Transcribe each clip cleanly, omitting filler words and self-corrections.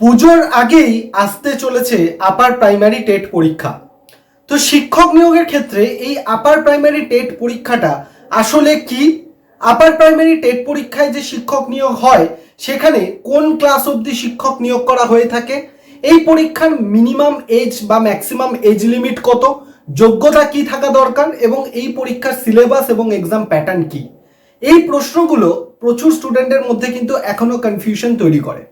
পুজোর আগেই আসতে চলেছে আপার প্রাইমারি টেট পরীক্ষা। তো শিক্ষক নিয়োগের ক্ষেত্রে এই আপার প্রাইমারি টেট পরীক্ষাটা আসলে কি? আপার প্রাইমারি টেট পরীক্ষায় যে শিক্ষক নিয়োগ হয় সেখানে কোন ক্লাস অবধি শিক্ষক নিয়োগ করা হয়ে থাকে? এই পরীক্ষার মিনিমাম এজ বা ম্যাক্সিমাম এজ লিমিট কত? যোগ্যতা কি থাকা দরকার এবং এই পরীক্ষার সিলেবাস এবং এক্সাম প্যাটার্ন কি? এই প্রশ্নগুলো প্রচুর স্টুডেন্টের মধ্যে কিন্তু এখনো কনফিউশন তৈরি করে।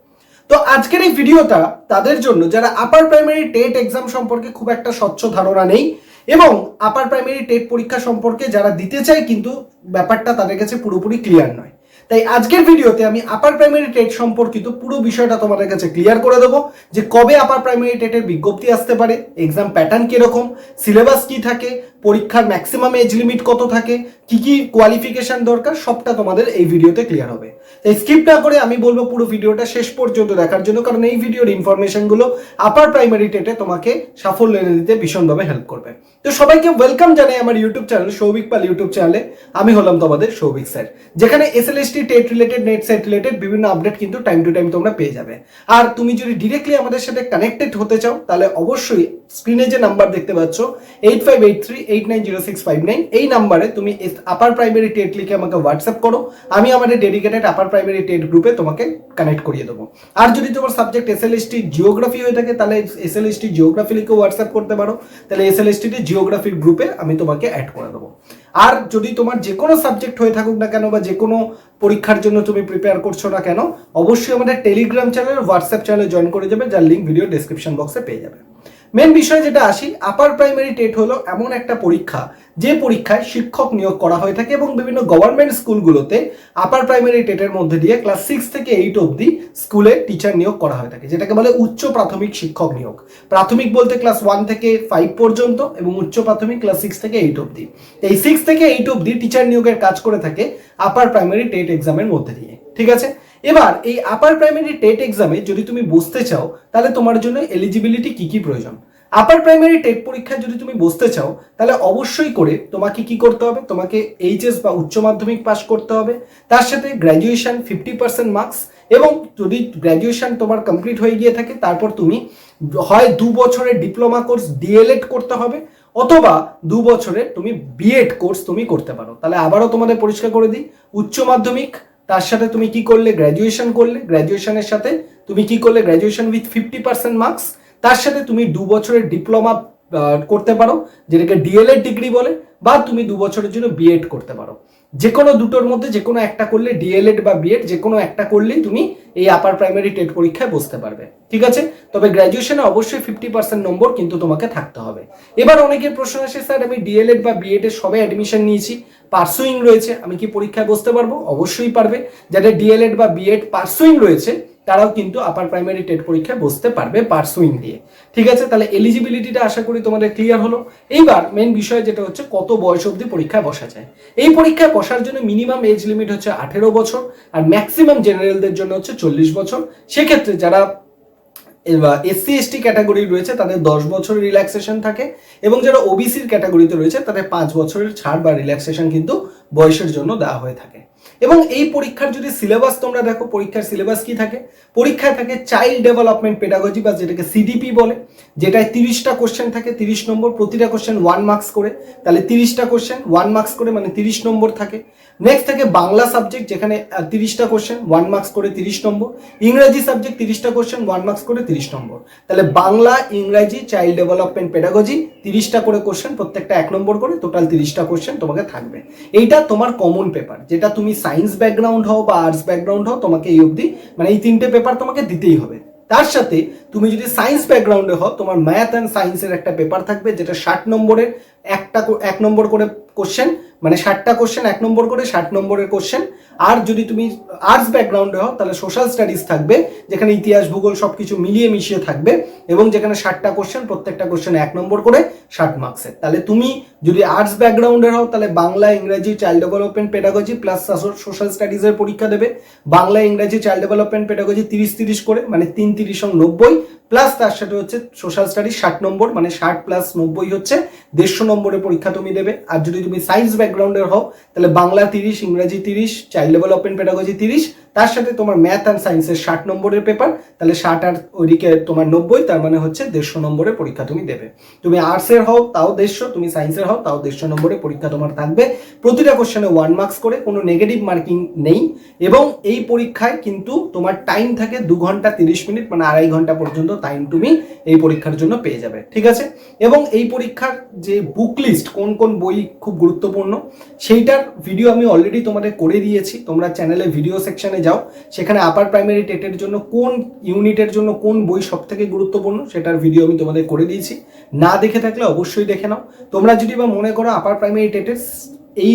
তো আজকের এই ভিডিওটা তাদের জন্য যারা আপার প্রাইমারি টেট এক্সাম সম্পর্কে খুব একটা স্বচ্ছ ধারণা নেই এবং আপার প্রাইমারি টেট পরীক্ষা সম্পর্কে যারা দিতে চায় কিন্তু ব্যাপারটা তাদের কাছে পুরোপুরি ক্লিয়ার নয়। তাই আজকের ভিডিওতে আমি আপার প্রাইমারি টেট সম্পর্কিত পুরো বিষয়টা তোমাদের কাছে ক্লিয়ার করে দেবো যে কবে আপার প্রাইমারি টেটের বিজ্ঞপ্তি আসতে পারে, এক্সাম প্যাটার্ন কিরকম, সিলেবাস কি থাকে, পরীক্ষার ম্যাক্সিমাম এজ লিমিট কত থাকে, কি কি কোয়ালিফিকেশন দরকার, সবটা তোমাদের এই ভিডিওতে ক্লিয়ার হবে। তাই স্কিপ না করে আমি বলবো পুরো ভিডিওটা শেষ পর্যন্ত দেখার জন্য, কারণ এই ভিডিওর ইনফরমেশনগুলো আপার প্রাইমারি টেটে তোমাকে সাফল্য এনে দিতে ভীষণভাবে হেল্প করবে। তো সবাইকে ওয়েলকাম জানাই আমার ইউটিউব চ্যানেল সৌভিক পাল ইউটিউব চ্যানেলে। আমি হলাম তোমাদের সৌভিক স্যার, যেখানে SLST TET related, net set related বিভিন্ন আপডেট কিন্তু টাইম টু টাইম তোমরা পেয়ে যাবে। আর তুমি যদি ডিরেক্টলি আমাদের সাথে কানেক্টেড হতে চাও তাহলে অবশ্যই স্ক্রিনে যে নাম্বার দেখতে পাচ্ছ 8583890659 এই নাম্বারে তুমি আপার প্রাইমারি টেট লিখে আমাকে হোয়াটসঅ্যাপ করো। আমি আমাদের ডেডিকেটেড আপার প্রাইমারি টেট গ্রুপে তোমাকে কানেক্ট করিয়ে দেবো। আর যদি তোমার সাবজেক্ট এসএলএসটি জিওগ্রাফি হয়ে থাকে তাহলে এসএলএসটি জিওগ্রাফি লিখে হোয়াটসঅ্যাপ করতে পারো, তাহলে এসএলএসটি জিওগ্রাফির গ্রুপে আমি তোমাকে অ্যাড করে দেবো। আর যদি তোমার যে কোনো সাবজেক্ট হয়ে থাকুক না কেন বা যে কোনো পরীক্ষার জন্য তুমি প্রিপেয়ার করছো না কেন, অবশ্যই আমাদের টেলিগ্রাম চ্যানেল, হোয়াটসঅ্যাপ চ্যানেলে জয়েন করে যাবে, যার লিঙ্ক ভিডিও ডেসক্রিপশন বক্সে পেয়ে যাবে। মেন বিষয় যেটা আসি, আপার প্রাইমারি টেট হলো এমন একটা পরীক্ষা যে পরীক্ষায় শিক্ষক নিয়োগ করা হয়ে থাকে এবং বিভিন্ন গভর্নমেন্ট স্কুলগুলোতে আপার প্রাইমারি টেটের মধ্যে দিয়ে ক্লাস 6 থেকে 8 অবধি স্কুলে টিচার নিয়োগ করা হয়ে থাকে, যেটাকে বলে উচ্চ প্রাথমিক শিক্ষক নিয়োগ। প্রাথমিক বলতে ক্লাস 1 থেকে 5 পর্যন্ত এবং উচ্চ প্রাথমিক ক্লাস 6 থেকে 8 অবধি। এই 6 থেকে 8 অবধি টিচার নিয়োগের কাজ করে থাকে আপার প্রাইমারি টেট এক্সামের মধ্যে দিয়ে। ঠিক আছে, এবার এই আপার প্রাইমারি টেট এক্সামে যদি তুমি বসতে চাও তাহলে তোমার জন্য এলিজিবিলিটি কি কি প্রয়োজন? আপার প্রাইমারি টেট পরীক্ষায় যদি তুমি বসতে চাও তাহলে অবশ্যই করে তোমাকে কি করতে হবে? তোমাকে এইচএস বা উচ্চ মাধ্যমিক পাস করতে হবে, তার সাথে গ্র্যাজুয়েশন 50% মার্কস, এবং যদি গ্র্যাজুয়েশন তোমার কমপ্লিট হয়ে গিয়ে থাকে তারপর তুমি হয় 2 বছরের ডিপ্লোমা কোর্স ডিএলএড করতে হবে অথবা 2 বছরের তুমি বিএড কোর্স তুমি করতে পারো। তাহলে আবারও তোমাদের পরিষ্কার করে দিই, উচ্চ মাধ্যমিক, তার সাথে তুমি কি করলে? গ্র্যাজুয়েশন করলে, গ্র্যাজুয়েশনের সাথে তুমি কি করলে? গ্র্যাজুয়েশন উইথ 50% মার্কস, তার সাথে তুমি 2 বছরের ডিপ্লোমা করতে পারো যেটাকে ডিএলএড ডিগ্রি বলে, বা তুমি 2 বছরের জন্য বিএড করতে পারো। যে কোনো দুটোর মধ্যে যে কোনো একটা করলে, ডিএলএড বা বিএড যে কোনো একটা করলেই তুমি এই আপার প্রাইমারি টেট পরীক্ষায় বসতে পারবে। ঠিক আছে, তবে গ্র্যাজুয়েশনে অবশ্যই 50% নম্বর কিন্তু তোমাকে থাকতে হবে। এবার অনেকের প্রশ্ন আসে, স্যার আমি ডিএলএড বা বিএড এর সবে অ্যাডমিশন নিয়েছি, পার্সুইং রয়েছে, আমি কি পরীক্ষায় বসতে পারবো? অবশ্যই পারবে। যাদের ডিএলএড বা বিএড পার্সুইং রয়েছে তারাও কিন্তু আপার প্রাইমারি টেট পরীক্ষায় বসতে পারবে পার্সুইং দিয়ে। ঠিক আছে, তাহলে এলিজিবিলিটিটা আশা করি তোমাদের ক্লিয়ার হলো। এইবার মেন বিষয় যেটা হচ্ছে কত বয়স অবধি পরীক্ষায় বসা যায়। এই পরীক্ষায় বসার জন্য মিনিমাম এজ লিমিট হচ্ছে 18 বছর আর ম্যাক্সিমাম জেনারেলদের জন্য হচ্ছে 40 বছর। সেক্ষেত্রে যারা এসসি এসটি ক্যাটাগরি রয়েছে তাদের 10 বছরের রিল্যাক্সেশন থাকে এবং যারা ওবিসির ক্যাটাগরিতে রয়েছে তাদের 5 বছরের ছাড় বা রিল্যাক্সেশন কিন্তু বয়সের জন্য দেওয়া হয়ে থাকে। এবং এই পরীক্ষার যদি সিলেবাস তোমরা দেখো, পরীক্ষার সিলেবাস কি থাকে? পরীক্ষায় থাকে চাইল্ড ডেভেলপমেন্ট পেডাগজি বা যেটাকে সিডিপি বলে, যেটায় 30টা কোশ্চেন থাকে, 30 নম্বর, প্রতিটা কোশ্চেন 1 মার্কস করে, তাহলে 30টা কোশ্চেন 1 মার্কস করে মানে 30 নম্বর থাকে। নেক্সট থাকে বাংলা সাবজেক্ট, যেখানে 30টা কোশ্চেন 1 মার্কস করে 30 নম্বর। ইংরেজি সাবজেক্ট 30টা কোশ্চেন 1 মার্কস করে 30 নম্বর। তাহলে বাংলা, ইংরেজি, চাইল্ড ডেভেলপমেন্ট পেডাগজি 30টা করে কোশ্চেন, প্রত্যেকটা 1 নম্বর করে, টোটাল 30টা কোশ্চেন তোমাকে থাকবে। এইটা তোমার কমন পেপার, যেটা তুমি সায়েন্স ব্যাকগ্রাউন্ড হও বা আর্টস ব্যাকগ্রাউন্ড হও তোমাকে এই অবধি মানে এই 3টে পেপার তোমাকে দিতেই হবে। তার সাথে তুমি যদি সায়েন্স ব্যাকগ্রাউন্ডে হও তোমার ম্যাথ অ্যান্ড সায়েন্সের একটা পেপার থাকবে, যেটা 60 নম্বরের 1 নম্বর করে কোশ্চেন, মানে 60টা কোশ্চেন 1 নম্বর করে 60 নম্বরের কোশ্চেন। আর যদি তুমি আর্টস ব্যাকগ্রাউন্ডে হও তাহলে সোশ্যাল স্টাডিজ থাকবে, যেখানে ইতিহাস ভূগোল সবকিছু মিলিয়ে মিশিয়ে থাকবে এবং যেখানে 60টা কোশ্চেন, প্রত্যেকটা কোশ্চেন 1 নম্বর করে 60 মার্কসের। তাহলে তুমি যদি আর্টস ব্যাকগ্রাউন্ডের হও তাহলে বাংলা, ইংরেজি, child development pedagogy plus social স্টাডিজের পরীক্ষা দেবে। বাংলা, ইংরেজি, চাইল্ড ডেভেলপমেন্ট পেডাগজি 30-30 করে, মানে 3 30 90, প্লাস তার সাথে হচ্ছে সোশ্যাল স্টাডিজ 60 নম্বর, মানে 60 প্লাস 90 হচ্ছে 150 নম্বরের পরীক্ষা তুমি দেবে। আর যদি তুমি সায়েন্স ব্যাকগ্রাউন্ডের হও তাহলে বাংলা 30, ইংরেজি 30, চাইল্ড ডেভেলপমেন্ট পেডাগজি 30, তার সাথে তোমার ম্যাথ অ্যান্ড সায়েন্সের 60 নম্বরের পেপার, তাহলে 60 আর ওইদিকে তোমার 90, তার মানে হচ্ছে 150 নম্বরের পরীক্ষা তুমি দেবে। তুমি আর্টসের হও তাও 150, তুমি সায়েন্সের হও তাও 150 নম্বরের পরীক্ষা তোমার থাকবে। প্রতিটা কোশ্চেনে 1 মার্কস করে, কোনো নেগেটিভ মার্কিং নেই। এবং এই পরীক্ষায় কিন্তু তোমার টাইম থাকে 2 ঘন্টা 30 মিনিট, মানে 2.5 ঘন্টা পর্যন্ত টাইম তুমি এই পরীক্ষার জন্য পেয়ে যাবে, ঠিক আছে। এবং এই পরীক্ষার যে বুক লিস্ট, কোন কোন বই খুব গুরুত্বপূর্ণ, সেইটার ভিডিও আমি অলরেডি তোমাদের করে দিয়েছি। তোমরা চ্যানেলে ভিডিও সেকশনে যাও, সেখানে আপার প্রাইমারি টেটের জন্য কোন ইউনিটের জন্য কোন বই সব থেকে গুরুত্বপূর্ণ সেটার ভিডিও আমি তোমাদের করে দিয়েছি। না দেখে থাকলে অবশ্যই দেখে নাও। তোমরা যদি বা মনে করো আপার প্রাইমারি টেটের এই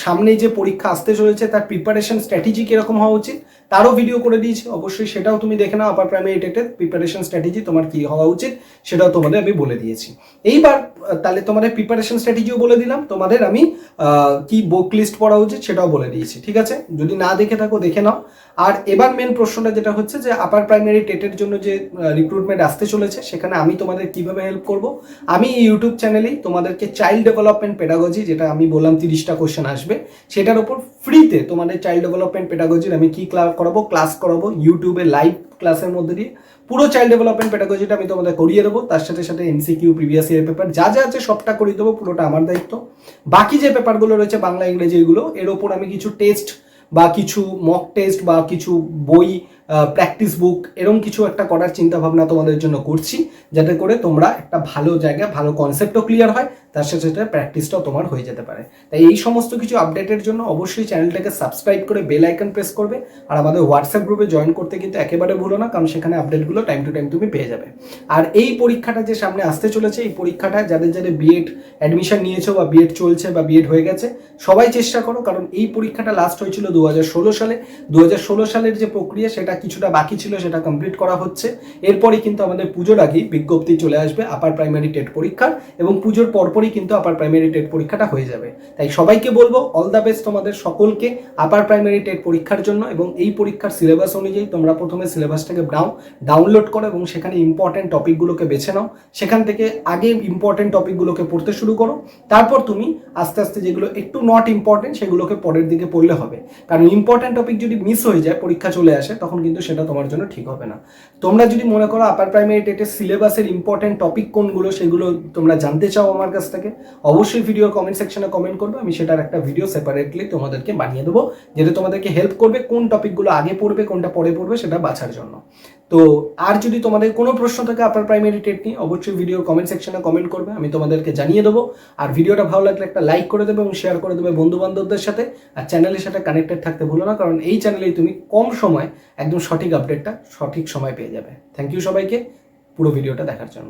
সামনে যে পরীক্ষা আসতে চলেছে তার প্রিপারেশন স্ট্র্যাটেজি কিরকম হওয়া উচিত, তারও ভিডিও করে দিয়েছি, অবশ্যই সেটাও তুমি দেখে নাও। আপার প্রাইমারি টেটের প্রিপারেশন স্ট্র্যাটেজি তোমার কি হওয়া উচিত সেটাও তোমাদের আমি বলে দিয়েছি। এইবার তাহলে তোমাদের প্রিপারেশন স্ট্র্যাটেজিও বলে দিলাম, তোমাদের আমি কি বুক লিস্ট পড়া উচিত সেটাও বলে দিয়েছি, ঠিক আছে। যদি না দেখে থাকো দেখে নাও। আর এবার মেন প্রশ্নটা যেটা হচ্ছে যে আপার প্রাইমারি টেটের জন্য যে রিক্রুটমেন্ট আসতে চলেছে সেখানে আমি তোমাদের কিভাবে হেল্প করব। আমি ইউটিউব চ্যানেলেই তোমাদেরকে চাইল্ড ডেভেলপমেন্ট পেডাগজি, যেটা আমি বললাম 30টা কোশ্চেন আসবে, সেটার উপর ফ্রিতে তোমাদের চাইল্ড ডেভেলপমেন্ট পেডাগজির আমি কি ক্লাস করাবো ইউটিউবে লাইভ ক্লাসের মধ্যে দিয়ে। পুরো চাইল্ড ডেভেলপমেন্ট পেডাগজিটা আমি তোমাদের করিয়ে দেবো, তার সাথে সাথে এমসিকিউ, প্রিভিয়াস ইয়ার পেপার যা যা আছে সবটা করিয়ে দেবো, পুরোটা আমার দায়িত্ব। বাকি যে পেপারগুলো রয়েছে বাংলা ইংরেজি এগুলো, এর ওপর আমি কিছু টেস্ট বা কিছু মক টেস্ট বা কিছু বই, প্র্যাকটিস বুক, এরকম কিছু একটা করার চিন্তা ভাবনা তোমাদের জন্য করছি, যাতে করে তোমরা একটা ভালো জায়গায় ভালো কনসেপ্টও ক্লিয়ার হয়, তার সাথে সাথে প্র্যাকটিসটাও তোমার হয়ে যেতে পারে। তাই এই সমস্ত কিছু আপডেটের জন্য অবশ্যই চ্যানেলটাকে সাবস্ক্রাইব করে বেল আইকন প্রেস করবে। আর আমাদের হোয়াটসঅ্যাপ গ্রুপে জয়েন করতে কিন্তু একেবারে ভুলো না, কারণ সেখানে আপডেটগুলো টাইম টু টাইম তুমি পেয়ে যাবে। আর এই পরীক্ষাটা যে সামনে আসতে চলেছে, এই পরীক্ষাটা যাদের যাদের বিএড অ্যাডমিশন নিয়েছো বা বিএড চলছে বা বিএড হয়ে গেছে সবাই চেষ্টা করো, কারণ এই পরীক্ষাটা লাস্ট হয়েছিল 2016 সালে। 2016 সালের যে প্রক্রিয়া সেটা কিছুটা বাকি ছিল, সেটা কমপ্লিট করা হচ্ছে। এরপরই কিন্তু আমাদের পুজোর আগেই বিজ্ঞপ্তি চলে আসবে আপার প্রাইমারি টেট পরীক্ষার, এবং পুজোর পরপরই কিন্তু আপার প্রাইমারি টেট পরীক্ষাটা হয়ে যাবে। তাই সবাইকে বলবো অল দ্য বেস্ট তোমাদের সকলকে আপার প্রাইমারি টেট পরীক্ষার জন্য। এবং এই পরীক্ষার সিলেবাস অনুযায়ী তোমরা প্রথমে সিলেবাসটাকে ডাউনলোড করো এবং সেখানে ইম্পর্টেন্ট টপিকগুলোকে বেছে নাও। সেখান থেকে আগে ইম্পর্টেন্ট টপিকগুলোকে পড়তে শুরু করো, তারপর তুমি আস্তে আস্তে যেগুলো একটু নট ইম্পর্টেন্ট সেগুলোকে পরের দিকে পড়লে হবে। কারণ ইম্পর্টেন্ট টপিক যদি মিস হয়ে যায়, পরীক্ষা চলে আসে, তখন কিন্তু সেটা তোমার জন্য ঠিক হবে না। তোমরা যদি মনে করো আপার প্রাইমারি টেটের সিলেবাসের ইম্পর্টেন্ট টপিক কোনগুলো সেগুলো তোমরা জানতে চাও আমার কাছ থেকে, অবশ্যই ভিডিওর কমেন্ট সেকশনে কমেন্ট করবে, আমি সেটার একটা ভিডিও সেপারেটলি তোমাদেরকে বানিয়ে দেবো, যেটা তোমাদেরকে হেল্প করবে কোন টপিকগুলো আগে পড়বে কোনটা পরে পড়বে সেটা বাছার জন্য। তো আর যদি তোমাদের কোনো প্রশ্ন থাকে আপার প্রাইমারি টেট নিয়ে, অবশ্যই ভিডিওর কমেন্ট সেকশনে কমেন্ট করবে, আমি তোমাদেরকে জানিয়ে দেবো। আর ভিডিওটা ভালো লাগলে একটা লাইক করে দেবে এবং শেয়ার করে দেবে বন্ধু বান্ধবদের সাথে। আর চ্যানেলের সাথে কানেক্টেড থাকতে ভুলো না, কারণ এই চ্যানেলেই তুমি কম সময় একদম সঠিক আপডেটটা সঠিক সময় পেয়ে যাবে। থ্যাংক ইউ সবাইকে পুরো ভিডিওটা দেখার জন্য।